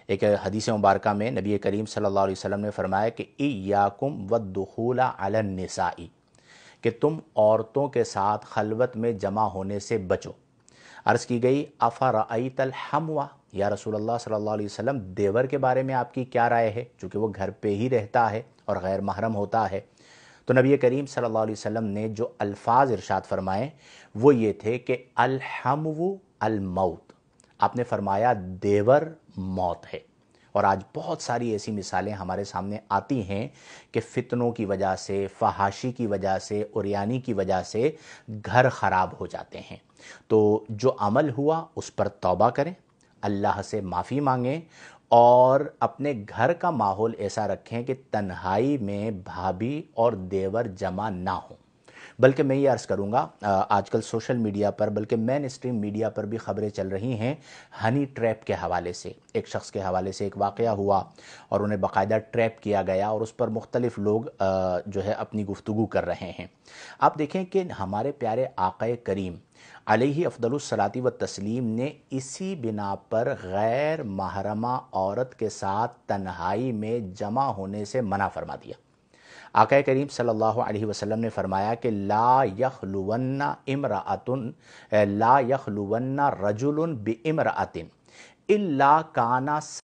ایک حدیث مبارکہ میں نبی کریم صلی اللہ علیہ وسلم نے فرمایا کہ ایاکم والدخول علی النساء، کہ تم عورتوں کے ساتھ خلوت میں جمع ہونے سے بچو۔ عرض کی گئی افرأیت الحموا، یا رسول اللہ صلی اللہ علیہ وسلم دیور کے بارے میں آپ کی کیا رائے ہے، چونکہ وہ گھر پہ ہی رہتا ہے اور غیر محرم ہوتا ہے؟ تو نبی کریم صلی اللہ علیہ وسلم نے جو الفاظ ارشاد فرمائے وہ یہ تھے کہ الحمو الموت، آپ نے فرمایا دیور موت ہے۔ اور آج بہت ساری ایسی مثالیں ہمارے سامنے آتی ہیں کہ فتنوں کی وجہ سے، فحاشی کی وجہ سے، عریانی کی وجہ سے گھر خراب ہو جاتے ہیں۔ تو جو عمل ہوا اس پر توبہ کریں، اللہ سے معافی مانگیں، اور اپنے گھر کا ماحول ایسا رکھیں کہ تنہائی میں بھابھی اور دیور جمع نہ ہوں۔ بلکہ میں یہ عرض کروں گا، آج کل سوشل میڈیا پر بلکہ مین اسٹریم میڈیا پر بھی خبریں چل رہی ہیں ہنی ٹریپ کے حوالے سے۔ ایک شخص کے حوالے سے ایک واقعہ ہوا اور انہیں باقاعدہ ٹریپ کیا گیا، اور اس پر مختلف لوگ جو ہے اپنی گفتگو کر رہے ہیں۔ آپ دیکھیں کہ ہمارے پیارے آقا کریم علیہ افضل الصلاۃ والتسلیم نے اسی بنا پر غیر محرمہ عورت کے ساتھ تنہائی میں جمع ہونے سے منع فرما دیا۔ آقا کریم صلی اللہ علیہ وسلم نے فرمایا کہ لا یخلون لا یخلون رجل بامرأۃ الا کان